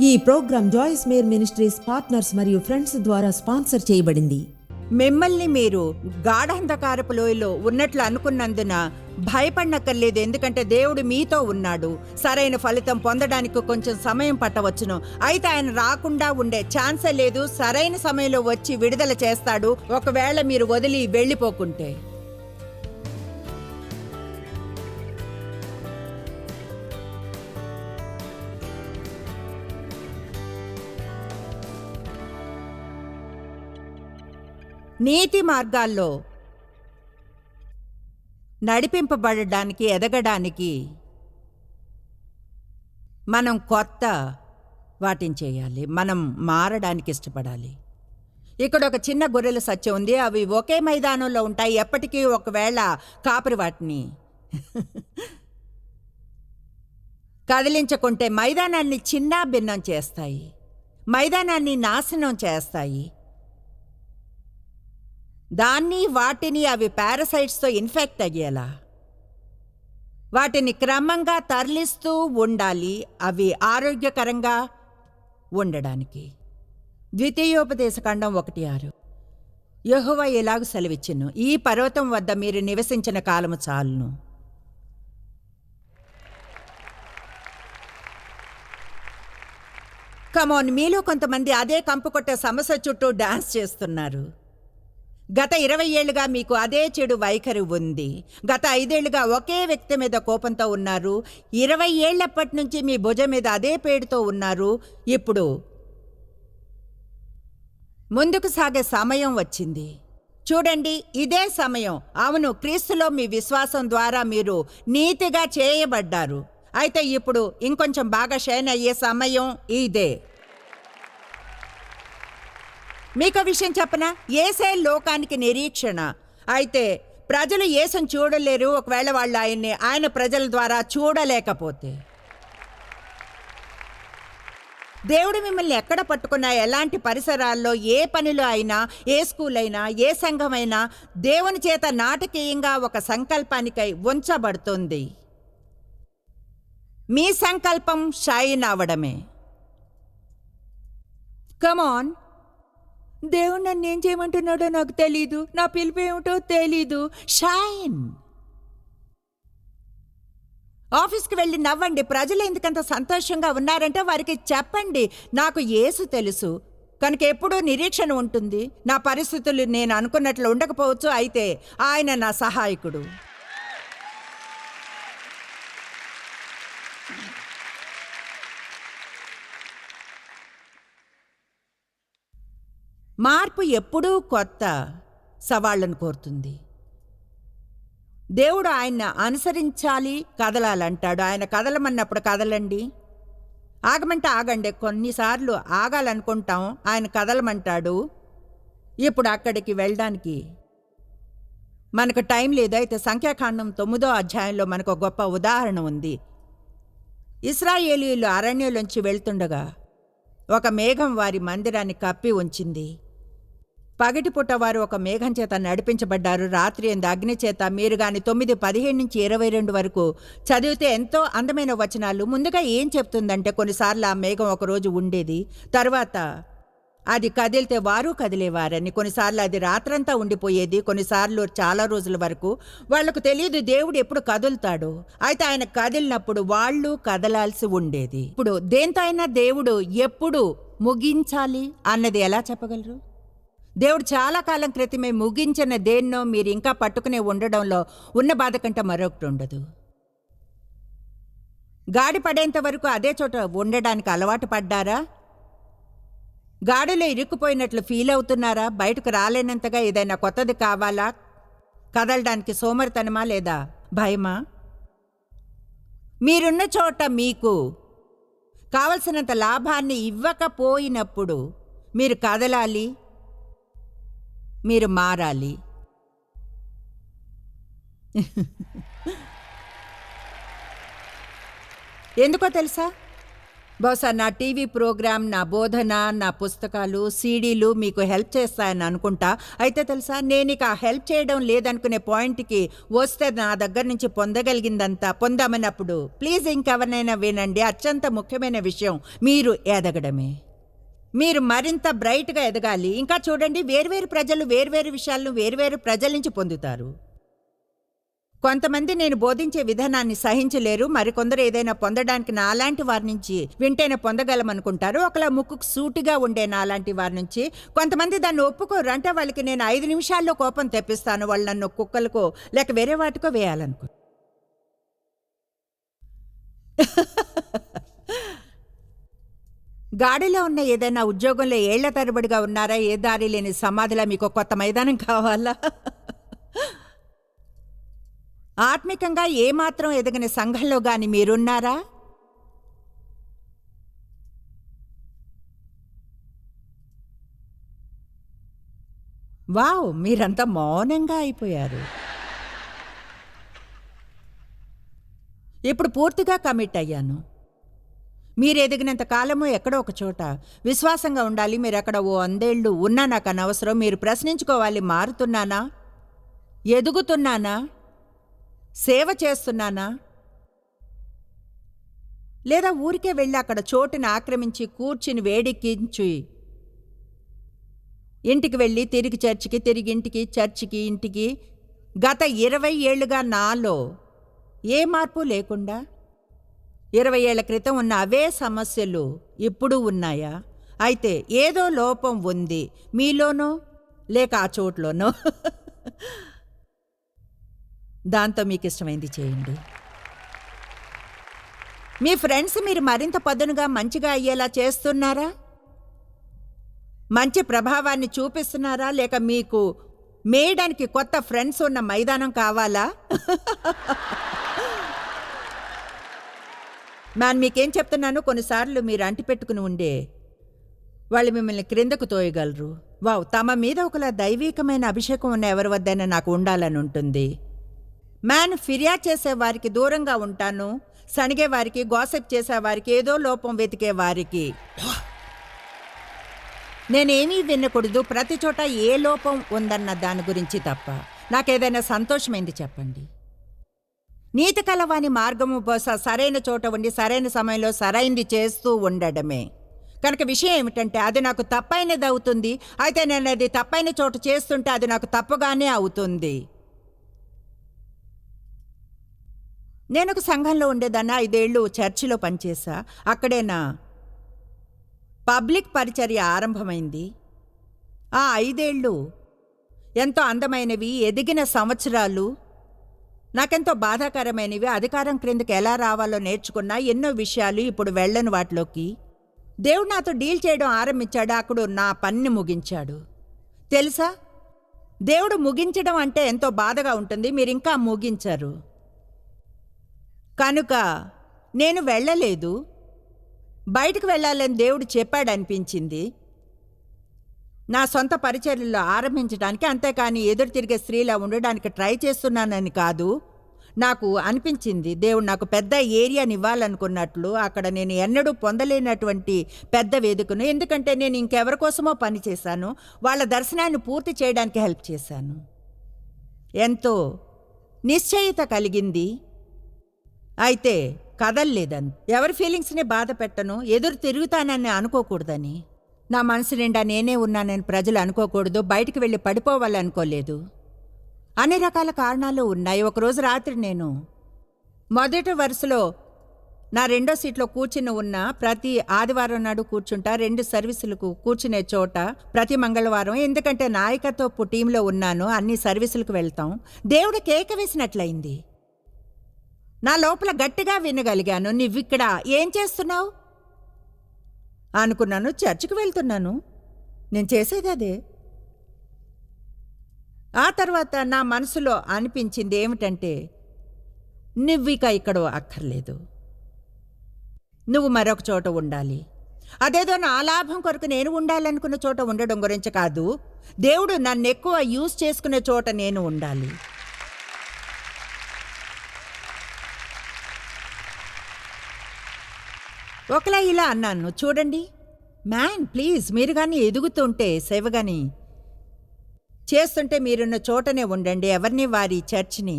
ఈ programme Joyce Meyer ministries partners మరియు friends ద్వారా స్పాన్సర్ చేయబడింది. మిమ్మల్ని మీరు గాఢంధకారపు లోయలో ఉన్నట్లు అనుకున్నందున భయపడనక్కర్లేదు, ఎందుకంటే దేవుడు మీతో ఉన్నాడు. సరైన ఫలితం పొందడానికి కొంచెం సమయం పట్టవచ్చును, అయితే ఆయన రాకుండా ఉండే ఛాన్సే లేదు. సరైన సమయంలో వచ్చి విడుదల చేస్తాడు, ఒకవేళ మీరు వదిలి వెళ్ళిపోకుంటే. నీతి మార్గాల్లో నడిపింపబడడానికి, ఎదగడానికి మనం కొత్త వాటిని చేయాలి. మనం మారడానికి ఇష్టపడాలి. ఇక్కడ ఒక చిన్న గొర్రెల సత్యం ఉంది. అవి ఒకే మైదానంలో ఉంటాయి ఎప్పటికీ. ఒకవేళ కాపరి వాటిని కదిలించకుంటే మైదానాన్ని చిన్న భిన్నం చేస్తాయి, మైదానాన్ని నాశనం చేస్తాయి. వాటిని అవి పారాసైట్స్తో ఇన్ఫెక్ట్ అయ్యేలా వాటిని క్రమంగా తరలిస్తూ ఉండాలి, అవి ఆరోగ్యకరంగా ఉండడానికి. ద్వితీయోపదేశకాండం 1:6. యెహోవా ఇలాగు సెలవిచ్చెను, ఈ పర్వతం వద్ద మీరు నివసించిన కాలము చాలును. కమోన్, మీలో కొంతమంది అదే కంపు కొట్టే సమస్య చుట్టూ డాన్స్ చేస్తున్నారు. గత 20 ఏళ్లుగా మీకు అదే చెడు వైఖరి ఉంది. గత 5 ఏళ్లుగా ఒకే వ్యక్తి మీద కోపంతో ఉన్నారు. 20 ఏళ్లప్పటి నుంచి మీ భుజం మీద అదే పేడుతో ఉన్నారు. ఇప్పుడు ముందుకు సాగే సమయం వచ్చింది. చూడండి, ఇదే సమయం. అవును, క్రీస్తులో మీ విశ్వాసం ద్వారా మీరు నీతిగా చేయబడ్డారు. అయితే ఇప్పుడు ఇంకొంచెం బాగా షైన్ అయ్యే సమయం ఇదే. మీకు విషయం చెప్పనా? యేసే లోకానికి నిరీక్షణ. అయితే ప్రజలు యేసుని చూడలేరు ఒకవేళ వాళ్ళు ఆయన ప్రజల ద్వారా చూడలేకపోతే. దేవుడు మిమ్మల్ని ఎక్కడ పట్టుకున్నా, ఎలాంటి పరిసరాల్లో, ఏ పనిలో అయినా, ఏ స్కూల్ అయినా, ఏ సంఘమైనా దేవుని చేత నాటకీయంగా ఒక సంకల్పానికై ఉంచబడుతుంది. మీ సంకల్పం షైన్ అవడమే. కమాన్, దేవుడు నన్ను ఏం చేయమంటున్నాడో నాకు తెలీదు, నా పిలుపు ఏమిటో తెలీదు. షైన్. ఆఫీస్కి వెళ్ళి నవ్వండి. ప్రజలు ఎందుకంత సంతోషంగా ఉన్నారంటే వారికి చెప్పండి, నాకు యేసు తెలుసు కనుక ఎప్పుడూ నిరీక్షణ ఉంటుంది. నా పరిస్థితులు నేను అనుకున్నట్లు ఉండకపోవచ్చు, అయితే ఆయన నా సహాయకుడు. మార్పు ఎప్పుడూ కొత్త సవాళ్లను కోరుతుంది. దేవుడు ఆయన్ని అనుసరించాలి, కదలాలంటాడు. ఆయన కదలమన్నప్పుడు కదలండి, ఆగమంటే ఆగండి. కొన్నిసార్లు ఆగాలనుకుంటాం, ఆయన కదలమంటాడు. ఇప్పుడు అక్కడికి వెళ్ళడానికి మనకు టైం లేదు. అయితే సంఖ్యాకాండం 9వ అధ్యాయంలో మనకు ఒక గొప్ప ఉదాహరణ ఉంది. ఇశ్రాయేలీయులు అరణ్యంలోంచి వెళ్తుండగా ఒక మేఘం వారి మందిరాన్ని కప్పి ఉంచింది. పగటిపూట వారు ఒక మేఘం చేత నడిపించబడ్డారు. రాత్రి ఎందు అగ్ని చేత. మీరు గాని 9:15 నుంచి 22 వరకు చదివితే ఎంతో అందమైన వచనాలు. ముందుగా ఏం చెప్తుందంటే, కొన్నిసార్లు ఆ మేఘం ఒకరోజు ఉండేది, తర్వాత అది కదిలితే వారు కదిలేవారని. కొన్నిసార్లు అది రాత్రంతా ఉండిపోయేది, కొన్నిసార్లు చాలా రోజుల వరకు. వాళ్లకు తెలియదు దేవుడు ఎప్పుడు కదులుతాడు. అయితే ఆయన కదిలినప్పుడు వాళ్ళు కదలాల్సి ఉండేది. ఇప్పుడు దేంతో అయినా దేవుడు ఎప్పుడు ముగించాలి అన్నది ఎలా చెప్పగలరు? దేవుడు చాలా కాలం క్రితమే ముగించిన దేన్నో మీరు ఇంకా పట్టుకునే ఉండడంలో ఉన్న బాధ కంటే మరొకటి ఉండదు. గాడి పడేంత వరకు అదే చోట ఉండడానికి అలవాటు పడ్డారా? గాడిలో ఇరుక్కుపోయినట్లు ఫీల్ అవుతున్నారా? బయటకు రాలేనంతగా ఏదైనా కొత్తది కావాలా? కదలడానికి సోమరితనమా లేదా భయమా? మీరున్న చోట మీకు కావలసినంత లాభాన్ని ఇవ్వకపోయినప్పుడు మీరు కదలాలి, మీరు మారాలి. ఎందుకో తెలుసా? బహుశా నా టీవీ ప్రోగ్రాం, నా బోధన, నా పుస్తకాలు, సీడీలు మీకు హెల్ప్ చేస్తాయని అనుకుంటా. అయితే తెలుసా, నేను ఇక హెల్ప్ చేయడం లేదనుకునే పాయింట్కి వస్తే నా దగ్గర నుంచి పొందగలిగిందంతా పొందామన్నప్పుడు ప్లీజ్ ఇంకెవరినైనా వినండి. అత్యంత ముఖ్యమైన విషయం మీరు ఎదగడమే. మీరు మరింత బ్రైట్గా ఎదగాలి. ఇంకా చూడండి, వేర్వేరు ప్రజలు వేర్వేరు విషయాలను వేర్వేరు ప్రజల నుంచి పొందుతారు. కొంతమంది నేను బోధించే విధానాన్ని సహించలేరు. మరికొందరు ఏదైనా పొందడానికి నాలాంటి వారి నుంచి వింటేనే పొందగలమనుకుంటారు. ఒకలా ముక్కుకు సూటిగా ఉండే నాలాంటి వారి నుంచి. కొంతమంది దాన్ని ఒప్పుకోరు. అంటే వాళ్ళకి నేను 5 నిమిషాల్లో కోపం తెప్పిస్తాను. వాళ్ళు నన్ను కుక్కలకో లేక వేరే వాటికో వేయాలనుకో. గాడిలో ఉన్న ఏదైనా ఉద్యోగంలో ఏళ్ల తరబడిగా ఉన్నారా? ఏ దారి లేని సమాధిలా మీకు కొత్త మైదానం కావాలా? ఆత్మికంగా ఏమాత్రం ఎదగని సంఘంలో గాని మీరున్నారా? వావ్, మీరంతా మౌనంగా అయిపోయారు. ఇప్పుడు పూర్తిగా కమిట్ అయ్యాను. మీరు ఎదిగినంత కాలము ఎక్కడో ఒక చోట విశ్వాసంగా ఉండాలి. మీరు ఎక్కడ 100 ఏళ్ళు ఉన్నా నాకు అనవసరం. మీరు ప్రశ్నించుకోవాలి, మారుతున్నానా, ఎదుగుతున్నానా, సేవ చేస్తున్నానా, లేదా ఊరికే వెళ్ళి అక్కడ చోటుని ఆక్రమించి కూర్చుని వేడెక్కించి ఇంటికి వెళ్ళి తిరిగి చర్చికి, తిరిగి ఇంటికి, చర్చికి, ఇంటికి. గత 20 ఏళ్లుగా నాలో ఏ మార్పు లేకుండా 20 ఏళ్ల క్రితం ఉన్న అవే సమస్యలు ఇప్పుడు ఉన్నాయా? అయితే ఏదో లోపం ఉంది మీలోనో లేక ఆ చోట్లోనో. దాంతో మీకు ఇష్టమైంది చేయండి. మీ ఫ్రెండ్స్ మీరు మరింత పదునుగా మంచిగా అయ్యేలా చేస్తున్నారా? మంచి ప్రభావాన్ని చూపిస్తున్నారా? లేక మీకు మేయడానికి కొత్త ఫ్రెండ్స్ ఉన్న మైదానం కావాలా? నేను మీకేం చెప్తున్నాను, కొన్నిసార్లు మీరు అంటిపెట్టుకుని ఉండే వాళ్ళు మిమ్మల్ని క్రిందకు తోయగలరు. వావ్, తమ మీద ఒకలా దైవీకమైన అభిషేకం ఉన్న ఎవరి వద్దైనా నాకు ఉండాలని ఉంటుంది. ఫిర్యాదు చేసేవారికి దూరంగా ఉంటాను. సణిగేవారికి, గాసిప్ చేసేవారికి, ఏదో లోపం వెతికేవారికి నేనేమీ వినకూడదు. ప్రతి చోట ఏ లోపం ఉందన్న దాని గురించి తప్ప. నాకేదైనా సంతోషమైంది చెప్పండి. నీతి కలవాని మార్గము బహుశా సరైన చోట ఉండి సరైన సమయంలో సరైంది చేస్తూ ఉండడమే. కనుక విషయం ఏమిటంటే, అది నాకు తప్పైనది అవుతుంది. అయితే నేను అది తప్పైన చోట చేస్తుంటే అది నాకు తప్పుగానే అవుతుంది. నేను ఒక సంఘంలో ఉండేదాన్ని. 5 ఏళ్ళు చర్చిలో పనిచేశా. అక్కడే నా పబ్లిక్ పరిచర్య ఆరంభమైంది. ఆ 5 ఏళ్ళు ఎంతో అందమైనవి, ఎదిగిన సంవత్సరాలు. నాకెంతో బాధాకరమైనవి. అధికారం క్రిందకి ఎలా రావాలో నేర్చుకున్నా. ఎన్నో విషయాలు ఇప్పుడు వెళ్ళని వాటిలోకి. దేవుడు నాతో డీల్ చేయడం ఆరంభించాడు. అక్కడ నా పనిని ముగించాడు. తెలుసా, దేవుడు ముగించడం అంటే ఎంతో బాధగా ఉంటుంది. మీరు ఇంకా ముగించరు. కనుక నేను వెళ్ళలేదు. బయటకు వెళ్ళాలని దేవుడు చెప్పాడనిపించింది నా సొంత పరిచర్యల్లో ఆరంభించడానికి. అంతేకాని ఎదురు తిరిగే స్త్రీలా ఉండడానికి ట్రై చేస్తున్నానని కాదు. నాకు అనిపించింది దేవుడు నాకు పెద్ద ఏరియాని ఇవ్వాలనుకున్నట్లు. అక్కడ నేను ఎన్నడూ పొందలేనటువంటి పెద్ద వేదికను. ఎందుకంటే నేను ఇంకెవరి కోసమో పని చేశాను. వాళ్ళ దర్శనాన్ని పూర్తి చేయడానికి హెల్ప్ చేశాను. ఎంతో నిశ్చయిత కలిగింది. అయితే కదల్లేదని, ఎవరి ఫీలింగ్స్ని బాధ పెట్టను, ఎదురు తిరుగుతానని అనుకోకూడదని. నా మనసు నిండా నేనే ఉన్నానని ప్రజలు అనుకోకూడదు. బయటికి వెళ్ళి పడిపోవాలనుకోలేదు. అన్ని రకాల కారణాలు ఉన్నాయి. ఒకరోజు రాత్రి నేను మొదటి వరుసలో నా 2వ సీట్లో కూర్చుని ఉన్న. ప్రతి ఆదివారం నాడు కూర్చుంటా. 2 సర్వీసులకు కూర్చునే చోట ప్రతి మంగళవారం. ఎందుకంటే నాయకత్వపు టీంలో ఉన్నాను. అన్ని సర్వీసులకు వెళ్తాం. దేవుడు కేక వేసినట్లయింది. నా లోపల గట్టిగా వినగలిగాను, నువ్విక్కడ ఏం చేస్తున్నావు అనుకున్నాను. చర్చికి వెళ్తున్నాను. నేను చేసేది అదే. ఆ తర్వాత నా మనసులో అనిపించింది ఏమిటంటే, నువ్విక ఇక్కడ అక్కర్లేదు, నువ్వు మరొక చోట ఉండాలి. అదేదో నా లాభం కొరకు నేను ఉండాలనుకున్న చోట ఉండడం గురించి కాదు. దేవుడు నన్ను ఎక్కువ యూజ్ చేసుకునే చోట నేను ఉండాలి. ఒకలా ఇలా అన్నాను, చూడండి మ్యాన్ ప్లీజ్, మీరు కానీ ఎదుగుతుంటే సేవ కానీ చేస్తుంటే మీరున్న చోటనే ఉండండి, ఎవరిని వారి చర్చ్ని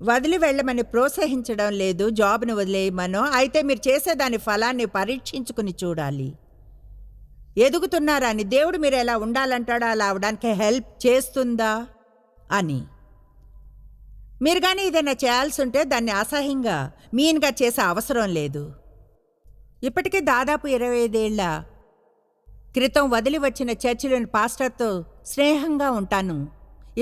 వదిలి వెళ్ళమని ప్రోత్సహించడం లేదు, జాబ్ను వదిలేయమనో. అయితే మీరు చేసేదాని ఫలాన్ని పరీక్షించుకుని చూడాలి. ఎదుగుతున్నారా అని, దేవుడు మీరు ఎలా ఉండాలంటాడో అలా అవడానికి హెల్ప్ చేస్తుందా అని. మీరు కానీ ఏదైనా చేయాల్సి ఉంటే దాన్ని అసహ్యంగా మీన్గా చేసే అవసరం లేదు. ఇప్పటికే దాదాపు 25 ఏళ్ల క్రితం వదిలి వచ్చిన చర్చిలోని పాస్టర్తో స్నేహంగా ఉంటాను.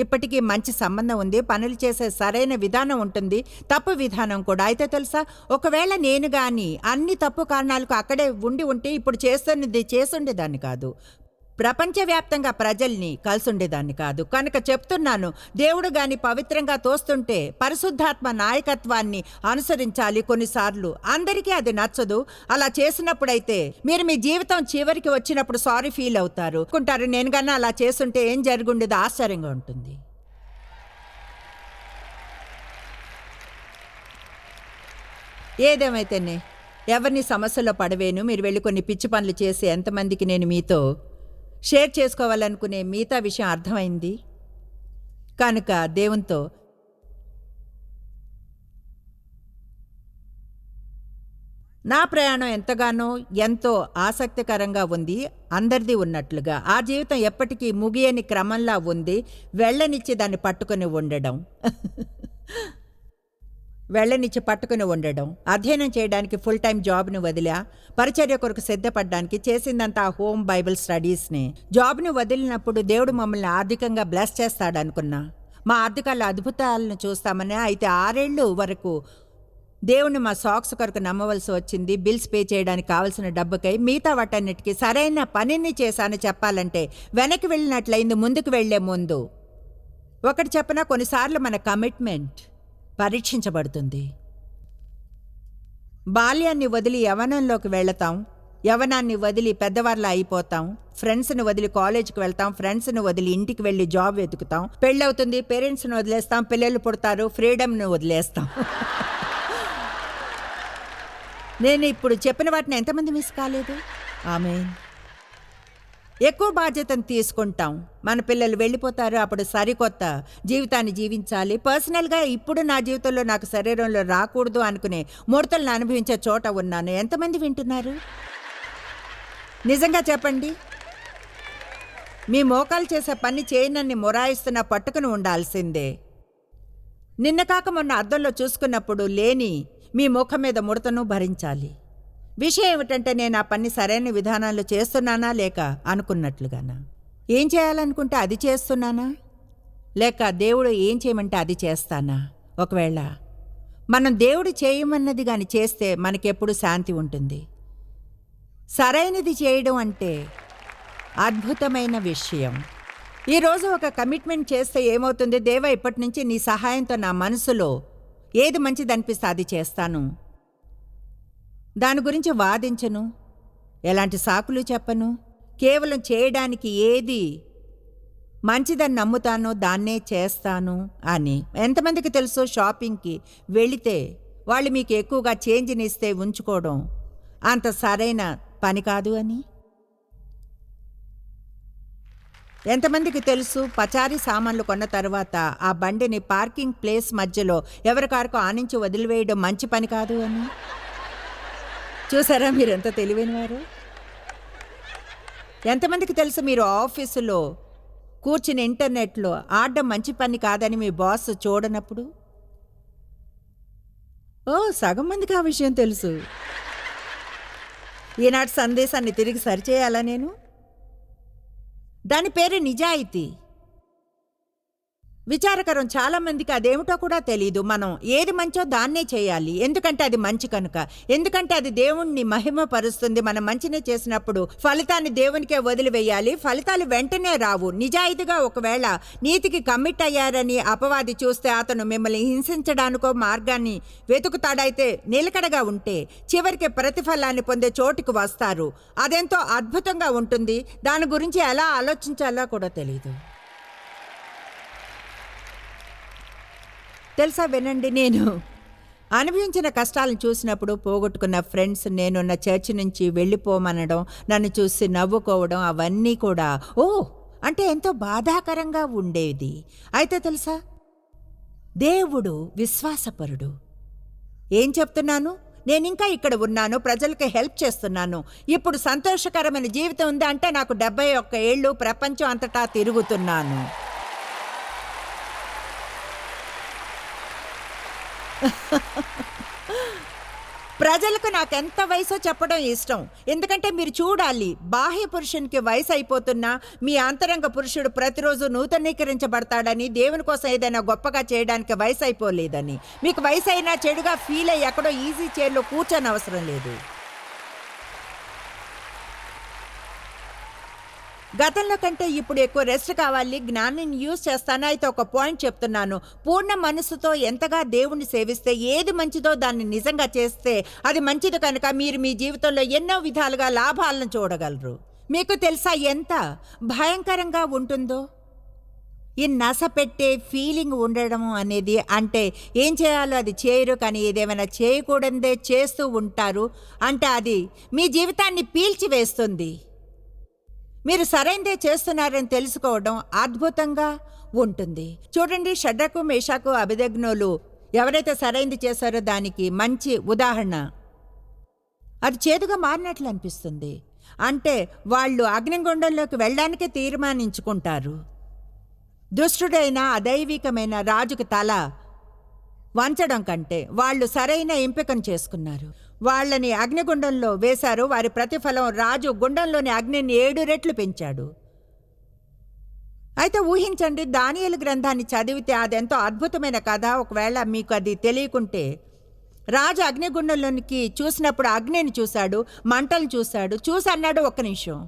ఇప్పటికీ మంచి సంబంధం ఉంది, పనులు చేసే సరైన విధానం ఉంటుంది, తప్పు విధానం కూడా. అయితే తెలుసా, ఒకవేళ నేను కానీ అన్ని తప్పు కారణాలకు అక్కడే ఉంటే ఇప్పుడు చేస్తున్నది చేసుండేదాన్ని కాదు, ప్రపంచవ్యాప్తంగా ప్రజల్ని కలిసుండేదాన్ని కాదు. కనుక చెప్తున్నాను, దేవుడు గాని పవిత్రంగా తోస్తుంటే పరిశుద్ధాత్మ నాయకత్వాన్ని అనుసరించాలి. కొన్నిసార్లు అందరికీ అది నచ్చదు. అలా చేసినప్పుడైతే మీరు మీ జీవితం చివరికి వచ్చినప్పుడు సారీ ఫీల్ అవుతారు. అనుకుంటారు, నేను కన్నా అలా చేస్తుంటే ఏం జరుగుండేది, ఆశ్చర్యంగా ఉంటుంది. ఏదేమైతేనే ఎవరిని సమస్యలో పడవేను. మీరు వెళ్ళి కొన్ని పిచ్చి పనులు చేసి ఎంతమందికి నేను మీతో షేర్ చేసుకోవాలనుకునే మిగతా విషయం అర్థమైంది. కనుక దేవునితో నా ప్రయాణం ఎంతో ఆసక్తికరంగా ఉంది, అందరిది ఉన్నట్లుగా. ఆ జీవితం ఎప్పటికీ ముగియని క్రమంలా ఉంది. వెళ్ళనిచ్చి దాన్ని పట్టుకుని ఉండడం, అధ్యయనం చేయడానికి ఫుల్ టైం జాబ్ను వదిలా, పరిచర్య కొరకు సిద్ధపడడానికి చేసిందంతా హోమ్ బైబిల్ స్టడీస్ని. జాబ్ను వదిలినప్పుడు దేవుడు మమ్మల్ని ఆర్థికంగా బ్లెస్ చేస్తాడనుకున్నా. మా ఆర్థికాల అద్భుతాలను చూస్తామని. అయితే 6 ఏళ్ళు వరకు దేవుణ్ణి మా సాక్స్ కొరకు నమ్మవలసి వచ్చింది, బిల్స్ పే చేయడానికి కావలసిన డబ్బుకై. మిగతా వాటన్నిటికీ సరైన పనిని చేశాను చెప్పాలంటే. వెనక్కి వెళ్ళినట్లయింది ముందుకు వెళ్లే ముందు. ఒకటి చెప్పనా, కొన్నిసార్లు మన కమిట్మెంట్ పరీక్షించబడుతుంది. బాల్యాన్ని వదిలి యవ్వనంలోకి వెళతాం, యవ్వనాన్ని వదిలి పెద్దవాళ్ళ అయిపోతాం, ఫ్రెండ్స్ని వదిలి కాలేజీకి వెళ్తాం, ఫ్రెండ్స్ని వదిలి ఇంటికి వెళ్ళి జాబ్ వెతుకుతాం, పెళ్ళవుతుంది, పేరెంట్స్ని వదిలేస్తాం, పిల్లలు పుడతారు, ఫ్రీడమ్ని వదిలేస్తాం. నేను ఇప్పుడు చెప్పిన వాటిని ఎంతమంది మిస్ కాలేదు? ఆమేన్. ఎక్కువ బాధ్యతను తీసుకుంటాం, మన పిల్లలు వెళ్ళిపోతారు, అప్పుడు సరికొత్త జీవితాన్ని జీవించాలి. పర్సనల్గా ఇప్పుడు నా జీవితంలో నాకు శరీరంలో రాకూడదు అనుకునే ముడతలను అనుభవించే చోట ఉన్నాను. ఎంతమంది వింటున్నారు? నిజంగా చెప్పండి. మీ మోకాలు చేసే పని చేయనన్ని మొరాయిస్తున్నా పట్టుకుని ఉండాల్సిందే. నిన్న కాక మొన్న అద్దంలో చూసుకున్నప్పుడు లేని మీ ముఖం మీద ముడతను భరించాలి. విషయం ఏమిటంటే, నేను ఆ పని సరైన విధానాల్లో చేస్తున్నానా లేక అనుకున్నట్లుగానా? ఏం చేయాలనుకుంటే అది చేస్తున్నానా లేక దేవుడు ఏం చేయమంటే అది చేస్తానా? ఒకవేళ మనం దేవుడు చేయమన్నది కానీ చేస్తే మనకెప్పుడు శాంతి ఉంటుంది. సరైనది చేయడం అంటే అద్భుతమైన విషయం. ఈరోజు ఒక కమిట్మెంట్ చేస్తే ఏమవుతుంది? దేవా, ఇప్పటి నుంచి నీ సహాయంతో నా మనసులో ఏది మంచిదనిపిస్తే అది చేస్తాను, దాని గురించి వాదించను, ఎలాంటి సాకులు చెప్పను, కేవలం చేయడానికి ఏది మంచిదని నమ్ముతానో దాన్నే చేస్తాను అని. ఎంతమందికి తెలుసు, షాపింగ్కి వెళితే వాళ్ళు మీకు ఎక్కువగా చేంజ్ని ఇస్తే ఉంచుకోవడం అంత సరైన పని కాదు అని? ఎంతమందికి తెలుసు, పచారీ సామాన్లు కొన్న తర్వాత ఆ బండిని పార్కింగ్ ప్లేస్ మధ్యలో ఎవరికారకు ఆనించి వదిలివేయడం మంచి పని కాదు అని? చూసారా మీరు ఎంత తెలివైనవారు? ఎంతమందికి తెలుసు, మీరు ఆఫీసులో కూర్చుని ఇంటర్నెట్లో ఆడడం మంచి పని కాదని మీ బాస్ చూడనప్పుడు? సగం మందికి ఆ విషయం తెలుసు. ఈనాటి సందేశాన్ని తిరిగి సరిచేయాలా నేను? దాని పేరు నిజాయితీ. విచారకరం, చాలా మందికి అదేమిటో కూడా తెలీదు. మనం ఏది మంచో దాన్నే చేయాలి, ఎందుకంటే అది మంచి కనుక, ఎందుకంటే అది దేవుణ్ణి మహిమపరుస్తుంది. మనం మంచినే చేసినప్పుడు ఫలితాన్ని దేవునికే వదిలివేయాలి. ఫలితాలు వెంటనే రావు. నిజాయితీగా ఒకవేళ నీతికి కమిట్ అయ్యారని అపవాది చూస్తే అతను మిమ్మల్ని హింసించడానికో మార్గాన్ని వెతుకుతాడైతే నిలకడగా ఉంటే చివరికి ప్రతిఫలాన్ని పొందే చోటుకు వస్తారు. అదెంతో అద్భుతంగా ఉంటుంది. దాని గురించి ఎలా ఆలోచించాలో కూడా తెలీదు. తెలుసా, వినండి, నేను అనుభవించిన కష్టాలను చూసినప్పుడు పోగొట్టుకున్న ఫ్రెండ్స్ నేనున్న చర్చి నుంచి వెళ్ళిపోమనడం, నన్ను చూసి నవ్వుకోవడం అవన్నీ కూడా అంటే ఎంతో బాధాకరంగా ఉండేది. అయితే తెలుసా, దేవుడు విశ్వాసపరుడు. ఏం చెప్తున్నాను? నేనింకా ఇక్కడ ఉన్నాను, ప్రజలకు హెల్ప్ చేస్తున్నాను. ఇప్పుడు సంతోషకరమైన జీవితం ఉంది అంటే నాకు 71 ఏళ్ళు, ప్రపంచం అంతటా తిరుగుతున్నాను. ప్రజలకు నాకెంత వయసో చెప్పడం ఇష్టం. ఎందుకంటే మీరు చూడాలి, బాహ్య పురుషునికి వయసు అయిపోతున్నా మీ అంతరంగ పురుషుడు ప్రతిరోజు నూతనీకరించబడతాడని, దేవుని కోసం ఏదైనా గొప్పగా చేయడానికి వయసు అయిపోలేదని. మీకు వయసు అయినా చెడుగా ఫీల్ అయ్యి ఎక్కడో ఈజీ చైర్లో కూర్చొని అవసరం లేదు. గతంలో కంటే ఇప్పుడు ఎక్కువ రెస్ట్ కావాలి, జ్ఞానాన్ని యూజ్ చేస్తాను. అయితే ఒక పాయింట్ చెప్తున్నాను, పూర్ణ మనసుతో ఎంతగా దేవుణ్ణి సేవిస్తే, ఏది మంచిదో దాన్ని నిజంగా చేస్తే అది మంచిది కనుక మీరు మీ జీవితంలో ఎన్నో విధాలుగా లాభాలను చూడగలరు. మీకు తెలుసా ఎంత భయంకరంగా ఉంటుందో ఈ నస పెట్టే ఫీలింగ్ ఉండడం అనేది? అంటే ఏం చేయాలో అది చేయరు, కానీ ఏదేమైనా చేయకూడదే చేస్తూ ఉంటారు. అంటే అది మీ జీవితాన్ని పీల్చివేస్తుంది. మీరు సరైనదే చేస్తున్నారని తెలుసుకోవడం అద్భుతంగా ఉంటుంది. చూడండి, షడ్రకు, మేషాకు, అబేద్నెగోలు ఎవరైతే సరైనది చేశారో దానికి మంచి ఉదాహరణ. అది చేదుగా మారినట్లు అనిపిస్తుంది. అంటే వాళ్ళు అగ్నిగుండంలోకి వెళ్ళడానికే తీర్మానించుకుంటారు. దుష్టుడైన అదైవికమైన రాజుకు తల వంచడం కంటే వాళ్ళు సరైన ఎంపికను చేసుకున్నారు. వాళ్ళని అగ్నిగుండంలో వేశారు. వారి ప్రతిఫలం, రాజు గుండంలోని అగ్నిని 7 రెట్లు పెంచాడు. అయితే ఊహించండి, దానియేలు గ్రంథాన్ని చదివితే అదెంతో అద్భుతమైన కథ. ఒకవేళ మీకు అది తెలియకుంటే, రాజు అగ్నిగుండంలోనికి చూసినప్పుడు అగ్నిని చూశాడు, మంటలు చూసి అన్నాడు, ఒక్క నిమిషం,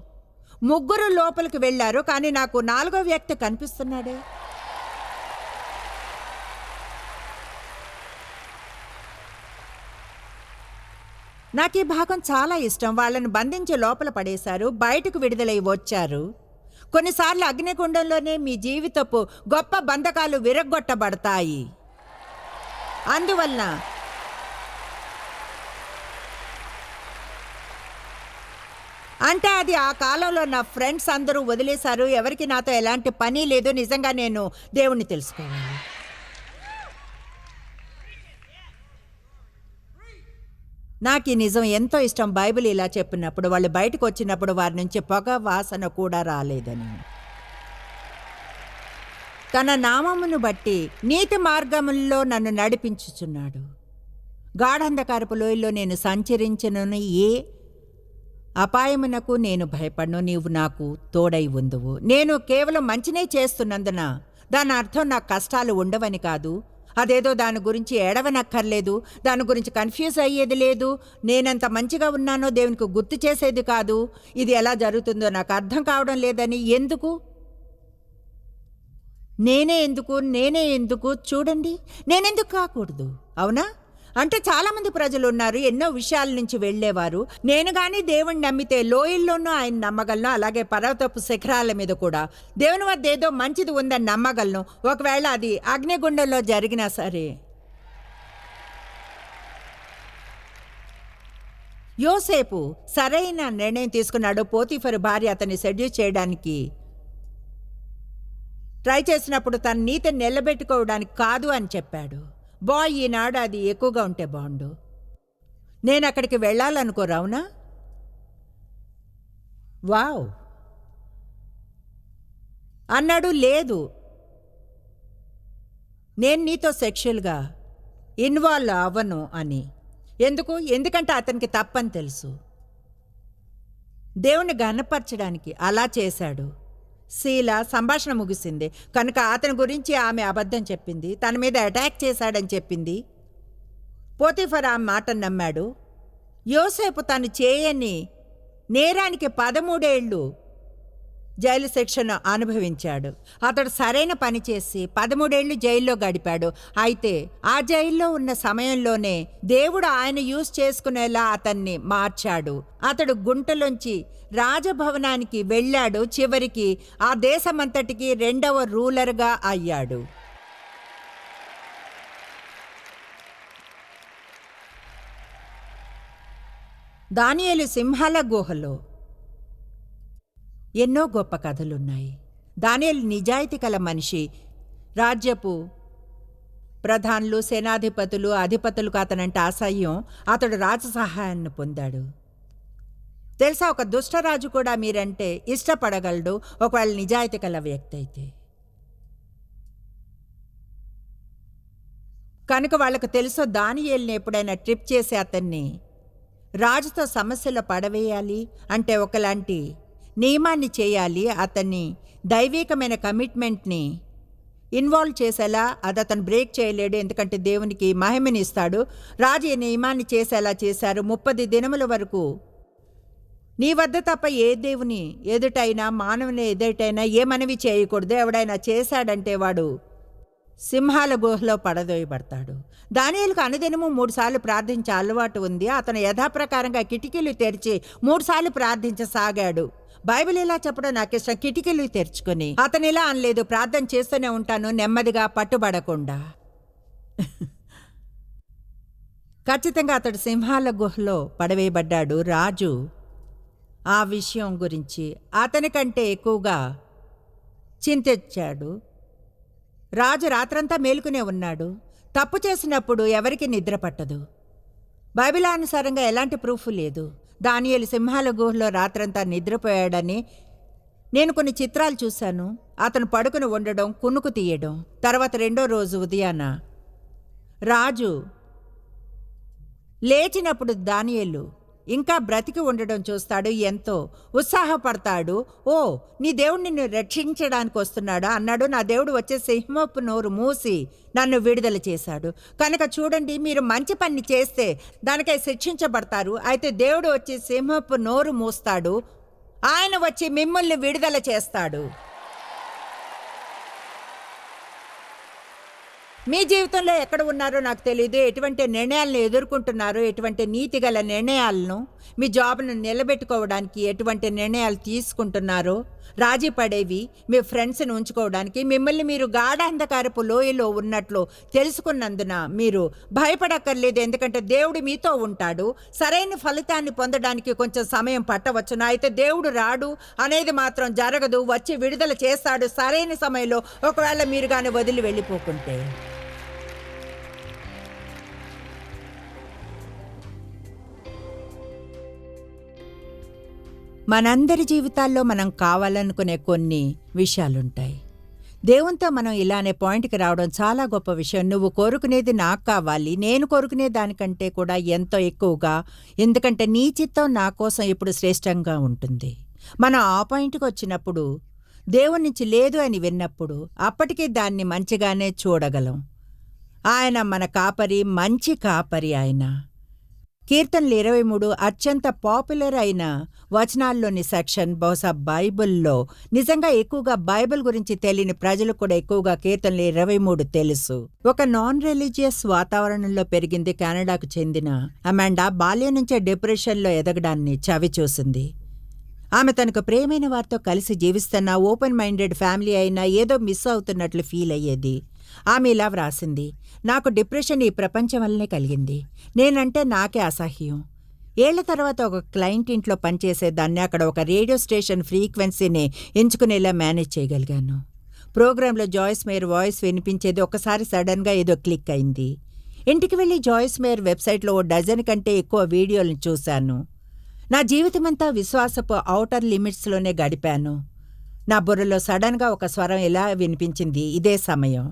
3 లోపలికి వెళ్ళారు, కానీ నాకు 4వ వ్యక్తి కనిపిస్తున్నాడే. నాకు ఈ భాగం చాలా ఇష్టం. వాళ్ళని బంధించి లోపల పడేశారు, బయటకు విడుదలై వచ్చారు. కొన్నిసార్లు అగ్నిగుండంలోనే మీ జీవితపు గొప్ప బంధకాలు విరగ్గొట్టబడతాయి. అందువలన అంటే అది ఆ కాలంలో నా ఫ్రెండ్స్ అందరూ వదిలేశారు. ఎవరికి నాతో ఎలాంటి పని లేదు. నిజంగా నేను దేవుణ్ణి తెలుసుకోవాలి. నాకు ఈ నిజం ఎంతో ఇష్టం. బైబిల్ ఇలా చెప్పినప్పుడు, వాళ్ళు బయటకు వచ్చినప్పుడు వారి నుంచి పొగ వాసన కూడా రాలేదని. తన నామమును బట్టి నీతి మార్గముల్లో నన్ను నడిపించుచున్నాడు. గాఢంధకారపు లోయల్లో నేను సంచరించను, ఏ అపాయమునకు నేను భయపడను. నీవు నాకు తోడై ఉందువు. నేను కేవలం మంచినే చేస్తున్నందున దాని అర్థం నాకు కష్టాలు ఉండవని కాదు. అదేదో దాని గురించి ఏడవనక్కర్లేదు, దాని గురించి కన్ఫ్యూజ్ అయ్యేది లేదు. నేనంత మంచిగా ఉన్నానో దేవునికి గుర్తు చేసేది కాదు. ఇది ఎలా జరుగుతుందో నాకు అర్థం కావడం లేదని. ఎందుకు నేనే ఎందుకు చూడండి, నేనెందుకు కాకూడదు? అవునా? అంటే చాలామంది ప్రజలు ఉన్నారు, ఎన్నో విషయాల నుంచి వెళ్ళేవారు. నేను కానీ దేవుణ్ణి నమ్మితే లోయల్లోనూ ఆయన నమ్మగలను, అలాగే పర్వతపు శిఖరాల మీద కూడా దేవుని వద్ద ఏదో మంచిది ఉందని నమ్మగలను, ఒకవేళ అది అగ్నిగుండంలో జరిగినా సరే. యోసేపు సరైన నిర్ణయం తీసుకున్నాడు. పోతీఫరు భార్య అతన్ని సెడ్యూస్ చేయడానికి ట్రై చేసినప్పుడు తన నీతిని నిలబెట్టుకోవడానికి కాదు అని చెప్పాడు. బాయ్, ఈనాడు అది ఎక్కువగా ఉంటే బాగుండు. నేను అక్కడికి వెళ్ళాలనుకోరు, అవునా? వావ్ అన్నాడు. లేదు, నేను నీతో సెక్షువల్గా ఇన్వాల్వ్ అవ్వను అని. ఎందుకంటే అతనికి తప్పని తెలుసు. దేవుణ్ణి ఘనపరచడానికి అలా చేశాడు. శీల సంభాషణ ముగిసింది కనుక అతని గురించి ఆమె అబద్ధం చెప్పింది, తన మీద అటాక్ చేశాడని చెప్పింది. పోతీఫర్ ఆ మాటను నమ్మాడు. యోసేపు తను చేయని నేరానికి 13 ఏళ్ళు జైలు శిక్షను అనుభవించాడు. అతడు సరైన పని చేసి 13 ఏళ్ళు జైల్లో గడిపాడు. అయితే ఆ జైల్లో ఉన్న సమయంలోనే దేవుడు ఆయన యూజ్ చేసుకునేలా అతన్ని మార్చాడు. అతడు గుంటలోంచి రాజభవనానికి వెళ్ళాడు. చివరికి ఆ దేశమంతటికి 2వ రూలర్గా అయ్యాడు. దానియేలు సింహాల గుహలో ఎన్నో గొప్ప కథలున్నాయి. దానియేలు నిజాయితీ కల మనిషి. రాజ్యపు ప్రధానులు, సేనాధిపతులు, అధిపతులకు అతనంటే అసహ్యం. అతడు రాజ సహాయాన్ని పొందాడు. తెలుసా, ఒక దుష్టరాజు కూడా మీరంటే ఇష్టపడగలడు, ఒకవేళ నిజాయితీ కల వ్యక్తి అయితే. కనుక వాళ్ళకు తెలుసో దానియేలుని ఎప్పుడైనా ట్రిప్ చేసి అతన్ని రాజుతో సమస్యలో పడవేయాలి అంటే ఒకలాంటి నియమాన్ని చేయాలి, అతన్ని దైవికమైన కమిట్మెంట్ని ఇన్వాల్వ్ చేసేలా అది అతను బ్రేక్ చేయలేడు, ఎందుకంటే దేవునికి మహిమని ఇస్తాడు. రాజు ఈ నియమాన్ని చేసేలా చేశారు. 30 దినముల వరకు నీ వద్ద తప్ప ఏ దేవుని ఎదుటైనా, మానవుని ఎదుటైనా ఏ మనవి చేయకూడదు. ఎవడైనా చేశాడంటే వాడు సింహాల గుహలో పడదోయబడతాడు. దానియేలుకు అనుదినము 3 సార్లు ప్రార్థించే అలవాటు ఉంది. అతను యథాప్రకారంగా కిటికీలు తెరిచి 3 సార్లు ప్రార్థించసాగాడు. బైబిల్ ఇలా చెప్పడం నాకు ఇష్టం. కిటికీలు తెరుచుకొని అతను ఇలా అనలేదు, ప్రార్థన చేస్తూనే ఉంటాను నెమ్మదిగా, పట్టుబడకుండా. ఖచ్చితంగా అతడు సింహాల గుహలో పడవేయబడ్డాడు. రాజు ఆ విషయం గురించి అతనికంటే ఎక్కువగా చింతించాడు. రాజు రాత్రంతా మేలుకునే ఉన్నాడు. తప్పు చేసినప్పుడు ఎవరికి నిద్ర పట్టదు. బైబిల్ అనుసారంగా ఎలాంటి ప్రూఫ్ లేదు. దానియేలు సింహాల గుహలో రాత్రంతా నిద్రపోయాడని నేను కొన్ని చిత్రాలు చూశాను. అతను పడుకుని ఉండడం, కునుకు తీయడం. తర్వాత 2వ రోజు ఉదయాన రాజు లేచినప్పుడు దానియేలు ఇంకా బ్రతికి ఉండడం చూస్తాడు. ఎంతో ఉత్సాహపడతాడు. ఓ, నీ దేవుడు నిన్ను రక్షించడానికి వస్తున్నాడు అన్నాడు. నా దేవుడు వచ్చే సింహపు నోరు మూసి నన్ను విడుదల చేశాడు. కనుక చూడండి, మీరు మంచి పని చేస్తే దానికై శిక్షించబడతారు. అయితే దేవుడు వచ్చి సింహపు నోరు మూస్తాడు. ఆయన వచ్చి మిమ్మల్ని విడుదల చేస్తాడు. మీ జీవితంలో ఎక్కడ ఉన్నారో నాకు తెలియదు. ఎటువంటి నిర్ణయాలను ఎదుర్కొంటున్నారో, ఎటువంటి నీతిగల నిర్ణయాలను, మీ జాబ్ను నిలబెట్టుకోవడానికి ఎటువంటి నిర్ణయాలు తీసుకుంటున్నారో, రాజీ పడేవి, మీ ఫ్రెండ్స్ని ఉంచుకోవడానికి, మిమ్మల్ని మీరు గాఢాంధకారపు లోయలో ఉన్నట్లు తెలుసుకున్నందున మీరు భయపడక్కర్లేదు. ఎందుకంటే దేవుడు మీతో ఉంటాడు. సరైన ఫలితాన్ని పొందడానికి కొంచెం సమయం పట్టవచ్చును. అయితే దేవుడు రాడు అనేది మాత్రం జరగదు. వచ్చి విడుదల చేస్తాడు సరైన సమయంలో, ఒకవేళ మీరు కానీ వదిలి వెళ్ళిపోకుంటే. మనందరి జీవితాల్లో మనం కావాలనుకునే కొన్ని విషయాలుంటాయి. దేవునితో మనం ఇలానే పాయింట్కి రావడం చాలా గొప్ప విషయం. నువ్వు కోరుకునేది నాకు కావాలి, నేను కోరుకునే దానికంటే కూడా ఎంతో ఎక్కువగా, ఎందుకంటే నీ చిత్తం నా కోసం ఇప్పుడు శ్రేష్టంగా ఉంటుంది. మనం ఆ పాయింట్కి వచ్చినప్పుడు, దేవుని నుంచి లేదు అని విన్నప్పుడు, అప్పటికీ దాన్ని మంచిగానే చూడగలం. ఆయన మన కాపరి, మంచి కాపరి. ఆయన కీర్తనలు 23 అత్యంత పాపులర్ అయిన వచనాల్లోని సెక్షన్. బహుశా బైబిల్లో నిజంగా ఎక్కువగా బైబిల్ గురించి తెలియని ప్రజలు కూడా ఎక్కువగా కీర్తనలు 23 తెలుసు. ఒక నాన్ రిలీజియస్ వాతావరణంలో పెరిగింది కెనడాకు చెందిన అమాండా బాల్యం నుంచే డిప్రెషన్లో ఎదగడాన్ని చవిచూసింది. ఆమె తనకు ప్రియమైన వారితో కలిసి జీవిస్తున్న ఓపెన్ మైండెడ్ ఫ్యామిలీ అయినా ఏదో మిస్ అవుతున్నట్లు ఫీల్ అయ్యేది. ఆమె ఇలా వ్రాసింది, నాకు డిప్రెషన్ ఈ ప్రపంచం వల్లనే కలిగింది. నేనంటే నాకే అసహ్యం. ఏళ్ల తర్వాత ఒక క్లయింట్ ఇంట్లో పనిచేసేదాన్ని. అక్కడ ఒక రేడియో స్టేషన్ ఫ్రీక్వెన్సీని ఎంచుకునేలా మేనేజ్ చేయగలిగాను. ప్రోగ్రాంలో జాయిస్ మేయర్ వాయిస్ వినిపించేది. ఒకసారి సడన్గా ఏదో క్లిక్ అయింది. ఇంటికి వెళ్ళి జాయిస్ మేయర్ వెబ్సైట్లో 12 కంటే ఎక్కువ వీడియోలను చూశాను. నా జీవితమంతా విశ్వాసపు ఔటర్ లిమిట్స్లోనే గడిపాను. నా బుర్రలో సడన్గా ఒక స్వరం ఇలా వినిపించింది, ఇదే సమయం.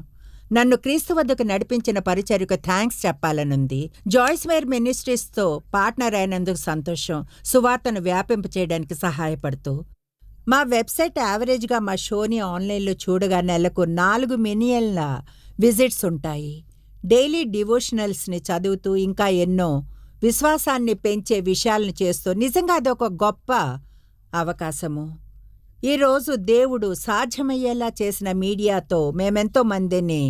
నన్ను క్రీస్తు వద్దకు నడిపించిన పరిచర్యకు థ్యాంక్స్ చెప్పాలనుంది. జాయిస్ మేయర్ మినిస్ట్రీస్తో పార్ట్నర్ అయినందుకు సంతోషం. సువార్తను వ్యాపింపచేయడానికి సహాయపడుతూ మా వెబ్సైట్ యావరేజ్గా మా షోని ఆన్లైన్లో చూడగా నెలకు 4 మిలియన్ల విజిట్స్ ఉంటాయి. డైలీ డివోషనల్స్ని చదువుతూ ఇంకా ఎన్నో విశ్వాసాన్ని పెంచే విషయాలను చేస్తూ నిజంగా అదొక గొప్ప అవకాశము. ఈరోజు దేవుడు సాధ్యమయ్యేలా చేసిన మీడియాతో మేమెంతో మందిని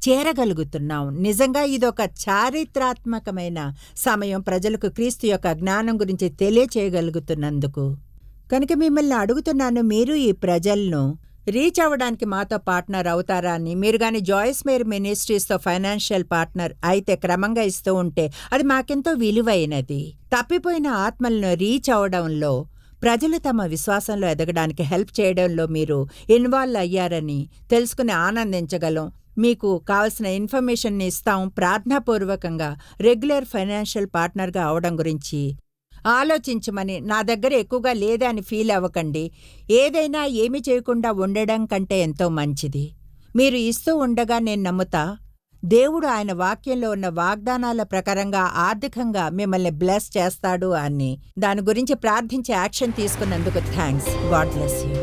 చేరగలుగుతున్నాం. నిజంగా ఇదొక చారిత్రాత్మకమైన సమయం ప్రజలకు క్రీస్తు యొక్క జ్ఞానం గురించి తెలియచేయగలుగుతున్నందుకు. కనుక మిమ్మల్ని అడుగుతున్నాను, మీరు ఈ ప్రజలను రీచ్ అవ్వడానికి మాతో పార్ట్నర్ అవుతారా అని మీరు కానీ జాయిస్ మేరీ మినిస్ట్రీస్తో ఫైనాన్షియల్ పార్ట్నర్ అయితే క్రమంగా ఇస్తూ ఉంటే అది మాకెంతో విలువైనది. తప్పిపోయిన ఆత్మలను రీచ్ అవడంలో, ప్రజలు తమ విశ్వాసంలో ఎదగడానికి హెల్ప్ చేయడంలో మీరు ఇన్వాల్వ్ అయ్యారని తెలుసుకుని ఆనందించగలం. మీకు కావాల్సిన ఇన్ఫర్మేషన్ని ఇస్తాం. ప్రార్థనాపూర్వకంగా రెగ్యులర్ ఫైనాన్షియల్ పార్ట్నర్గా అవడం గురించి ఆలోచించమని. నా దగ్గర ఎక్కువగా లేదా అని ఫీల్ అవ్వకండి. ఏదైనా ఏమీ చేయకుండా ఉండడం కంటే ఎంతో మంచిది. మీరు ఇస్తూ ఉండగా నేను నమ్ముతా దేవుడు ఆయన వాక్యంలో ఉన్న వాగ్దానాల ప్రకారంగా ఆర్థికంగా మిమ్మల్ని బ్లెస్ చేస్తాడు అని. దాని గురించి ప్రార్థించి యాక్షన్ తీసుకున్నందుకు థ్యాంక్స్. God bless you.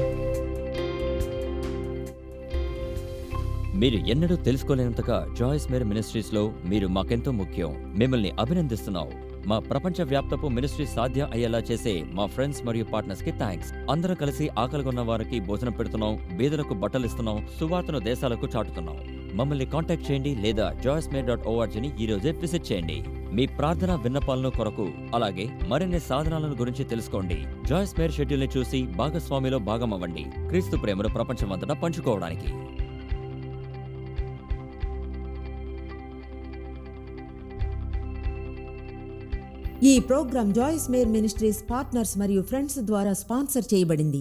మీరు ఎన్నడూ తెలుసుకోలేనంతగా జాయిస్ మేరీ మినిస్ట్రీస్లో మీరు మాకెంతో ముఖ్యం. మిమ్మల్ని అభినందిస్తున్నాం. మా ప్రపంచవ్యాప్తపు మినిస్ట్రీ సాధ్యం అయ్యేలా చేసే మా ఫ్రెండ్స్ మరియు పార్ట్నర్స్ కి థ్యాంక్స్. అందరం కలిసి ఆకలిగొన్న వారికి భోజనం పెడుతున్నాం, బీదలకు బట్టలు ఇస్తున్నాం, సువార్తను దేశాలకు చాటుతున్నాం. మమ్మల్ని కాంటాక్ట్ చేయండి లేదా joycemery.org ఈ రోజే విజిట్ చేయండి. మీ ప్రార్థన విన్నపాలను కొరకు అలాగే మరిన్ని సాధనాలను గురించి తెలుసుకోండి. జాయిస్ మేరీ షెడ్యూల్ని చూసి భాగస్వామిలో భాగమవ్వండి, క్రీస్తు ప్రేమను ప్రపంచమంతటా పంచుకోవడానికి. ఈ programme Joyce Meyer ministries partners మరియు ఫ్రెండ్స్ ద్వారా స్పాన్సర్ చేయబడింది.